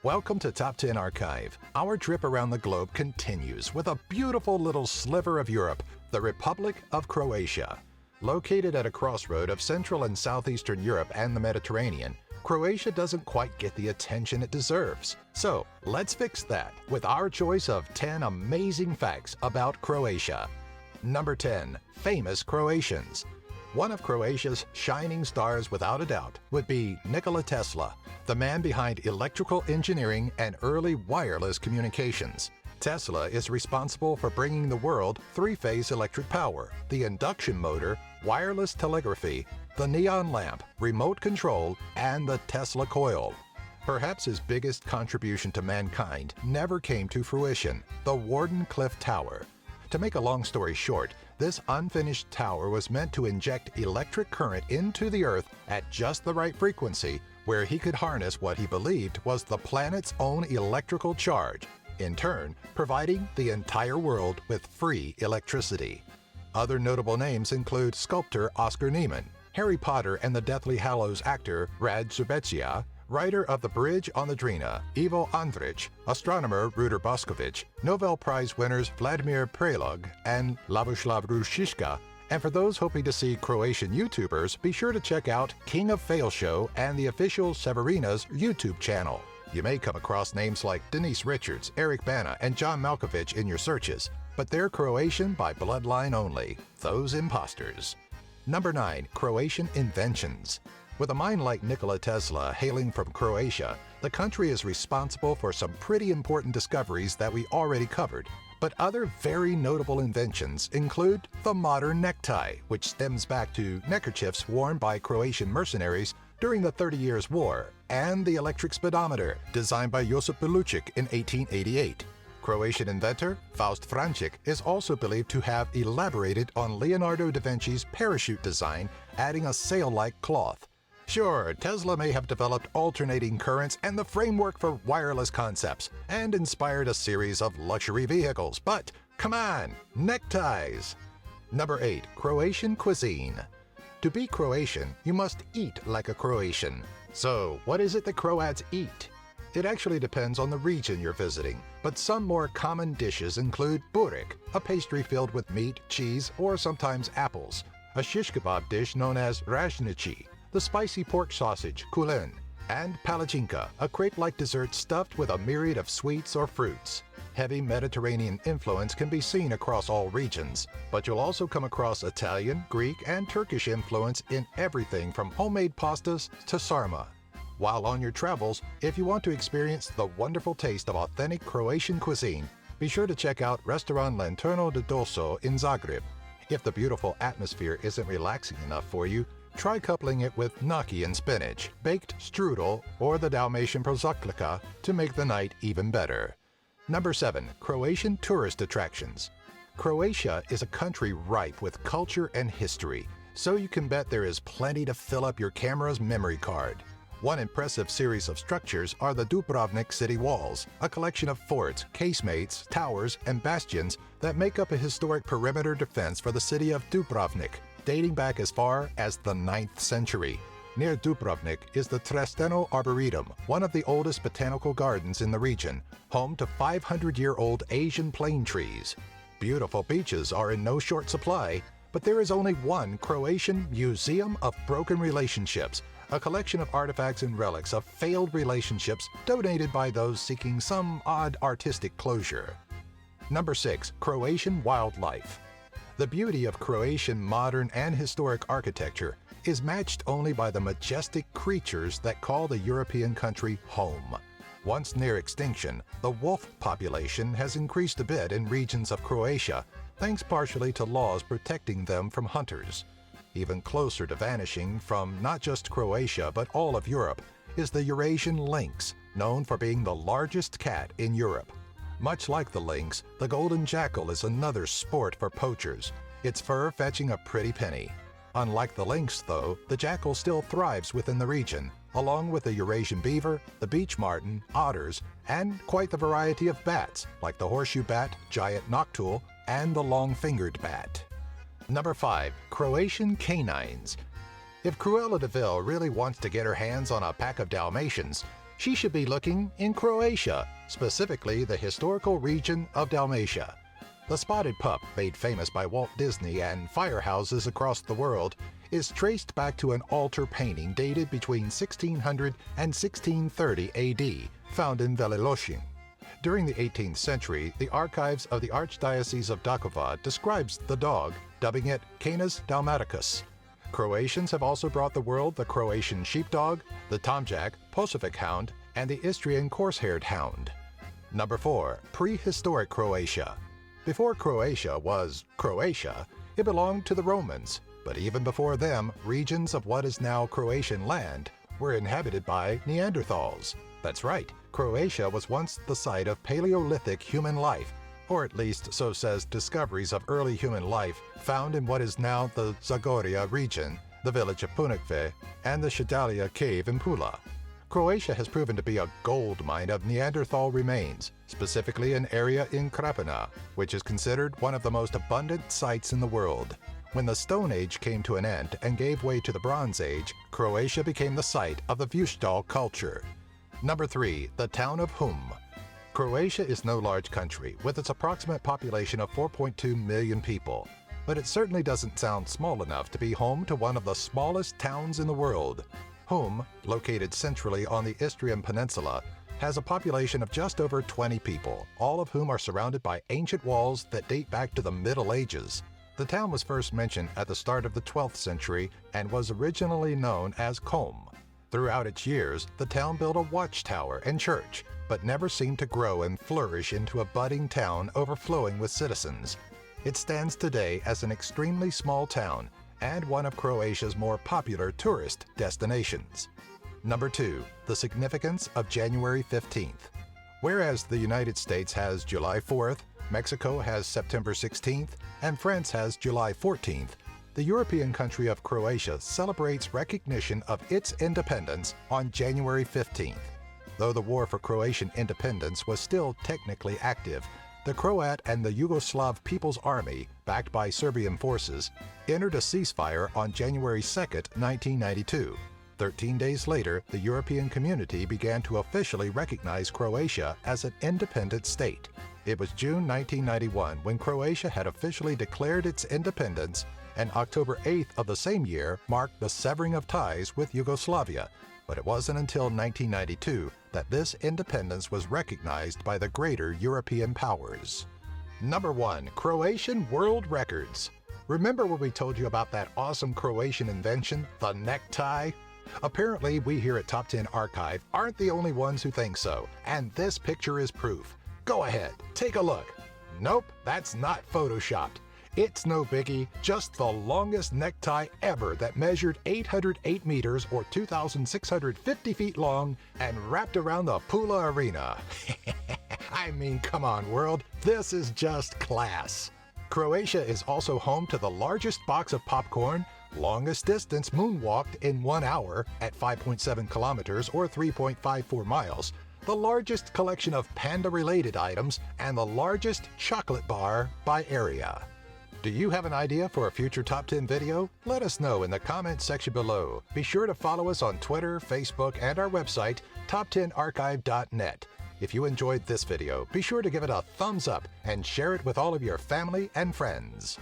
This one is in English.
Welcome to Top 10 Archive. Our trip around the globe continues with a beautiful little sliver of Europe, the Republic of Croatia. Located at a crossroad of Central and Southeastern Europe and the Mediterranean, Croatia doesn't quite get the attention it deserves. So, let's fix that with our choice of 10 amazing facts about Croatia. Number 10. Famous Croatians. One of Croatia's shining stars without a doubt would be Nikola Tesla, the man behind electrical engineering and early wireless communications. Tesla is responsible for bringing the world three-phase electric power, the induction motor, wireless telegraphy, the neon lamp, remote control, and the Tesla coil. Perhaps his biggest contribution to mankind never came to fruition, the Wardenclyffe Tower. To make a long story short, this unfinished tower was meant to inject electric current into the Earth at just the right frequency, where he could harness what he believed was the planet's own electrical charge, in turn providing the entire world with free electricity. Other notable names include sculptor Oscar Niemann, Harry Potter and the Deathly Hallows actor Rad Surbecia, writer of The Bridge on the Drina, Ivo Andrić, astronomer Ruder Boskovic, Nobel Prize winners Vladimir Prelog and Lavoslav Ružička, and for those hoping to see Croatian YouTubers, be sure to check out King of Fail Show and the official Severina's YouTube channel. You may come across names like Denise Richards, Eric Bana, and John Malkovich in your searches, but they're Croatian by bloodline only, those imposters. Number 9. Croatian Inventions. With a mind like Nikola Tesla hailing from Croatia, the country is responsible for some pretty important discoveries that we already covered. But other very notable inventions include the modern necktie, which stems back to neckerchiefs worn by Croatian mercenaries during the 30 Years' War, and the electric speedometer, designed by Josip Belucic in 1888. Croatian inventor Faust Vrančić is also believed to have elaborated on Leonardo da Vinci's parachute design, adding a sail-like cloth. Sure, Tesla may have developed alternating currents and the framework for wireless concepts, and inspired a series of luxury vehicles, but come on, neckties! Number 8. Croatian Cuisine. To be Croatian, you must eat like a Croatian. So, what is it that Croats eat? It actually depends on the region you're visiting, but some more common dishes include burek, a pastry filled with meat, cheese, or sometimes apples, a shish kebab dish known as rashnici, the spicy pork sausage, kulen, and palacinka, a crepe-like dessert stuffed with a myriad of sweets or fruits. Heavy Mediterranean influence can be seen across all regions, but you'll also come across Italian, Greek, and Turkish influence in everything from homemade pastas to sarma. While on your travels, if you want to experience the wonderful taste of authentic Croatian cuisine, be sure to check out Restaurant Lanterno de Doso in Zagreb. If the beautiful atmosphere isn't relaxing enough for you, try coupling it with gnocchi and spinach, baked strudel, or the Dalmatian prosocica to make the night even better. Number 7. Croatian tourist attractions. Croatia is a country ripe with culture and history, so you can bet there is plenty to fill up your camera's memory card. One impressive series of structures are the Dubrovnik city walls, a collection of forts, casemates, towers, and bastions that make up a historic perimeter defense for the city of Dubrovnik, dating back as far as the 9th century. Near Dubrovnik is the Tresteno Arboretum, one of the oldest botanical gardens in the region, home to 500-year-old Asian plane trees. Beautiful beaches are in no short supply, but there is only one Croatian Museum of Broken Relationships, a collection of artifacts and relics of failed relationships donated by those seeking some odd artistic closure. Number 6. Croatian Wildlife. The beauty of Croatian modern and historic architecture is matched only by the majestic creatures that call the European country home. Once near extinction, the wolf population has increased a bit in regions of Croatia, thanks partially to laws protecting them from hunters. Even closer to vanishing from not just Croatia but all of Europe is the Eurasian lynx, known for being the largest cat in Europe. Much like the lynx, the golden jackal is another sport for poachers, its fur fetching a pretty penny. Unlike the lynx, though, the jackal still thrives within the region, along with the Eurasian beaver, the beech marten, otters, and quite the variety of bats, like the horseshoe bat, giant noctule, and the long-fingered bat. Number 5. Croatian Canines. If Cruella de Vil really wants to get her hands on a pack of Dalmatians, she should be looking in Croatia, specifically the historical region of Dalmatia. The spotted pup, made famous by Walt Disney and firehouses across the world, is traced back to an altar painting dated between 1600 and 1630 AD, found in Veliloshin. During the 18th century, the archives of the Archdiocese of Dakova describes the dog, dubbing it Canis dalmaticus. Croatians have also brought the world the Croatian sheepdog, the Tomjak, Posovic hound, and the Istrian coarse-haired hound. Number 4. Prehistoric Croatia. Before Croatia was Croatia, it belonged to the Romans, but even before them, regions of what is now Croatian land were inhabited by Neanderthals. That's right, Croatia was once the site of Paleolithic human life, or at least so says discoveries of early human life found in what is now the Zagorja region, the village of Punakve, and the Shadalia cave in Pula. Croatia has proven to be a gold mine of Neanderthal remains, specifically an area in Krapina, which is considered one of the most abundant sites in the world. When the Stone Age came to an end and gave way to the Bronze Age, Croatia became the site of the Vuctal culture. Number 3. The town of Hum. Croatia is no large country, with its approximate population of 4.2 million people. But it certainly doesn't sound small enough to be home to one of the smallest towns in the world. Hum, located centrally on the Istrian Peninsula, has a population of just over 20 people, all of whom are surrounded by ancient walls that date back to the Middle Ages. The town was first mentioned at the start of the 12th century and was originally known as Kom. Throughout its years, the town built a watchtower and church, but never seemed to grow and flourish into a budding town overflowing with citizens. It stands today as an extremely small town and one of Croatia's more popular tourist destinations. Number 2. The significance of January 15th. Whereas the United States has July 4th, Mexico has September 16th, and France has July 14th, the European country of Croatia celebrates recognition of its independence on January 15th. Though the war for Croatian independence was still technically active, the Croat and the Yugoslav People's Army, backed by Serbian forces, entered a ceasefire on January 2, 1992. 13 days later, the European community began to officially recognize Croatia as an independent state. It was June 1991 when Croatia had officially declared its independence, and October 8th of the same year marked the severing of ties with Yugoslavia. But it wasn't until 1992 that this independence was recognized by the greater European powers. Number 1. Croatian World Records. Remember when we told you about that awesome Croatian invention, the necktie? Apparently, we here at Top 10 Archive aren't the only ones who think so, and this picture is proof. Go ahead, take a look. Nope, that's not photoshopped. It's no biggie, just the longest necktie ever that measured 808 meters or 2,650 feet long and wrapped around the Pula Arena. I mean, come on, world, this is just class. Croatia is also home to the largest box of popcorn, longest distance moonwalked in 1 hour at 5.7 kilometers or 3.54 miles, the largest collection of panda-related items, and the largest chocolate bar by area. Do you have an idea for a future Top 10 video? Let us know in the comments section below. Be sure to follow us on Twitter, Facebook, and our website, top10archive.net. If you enjoyed this video, be sure to give it a thumbs up and share it with all of your family and friends.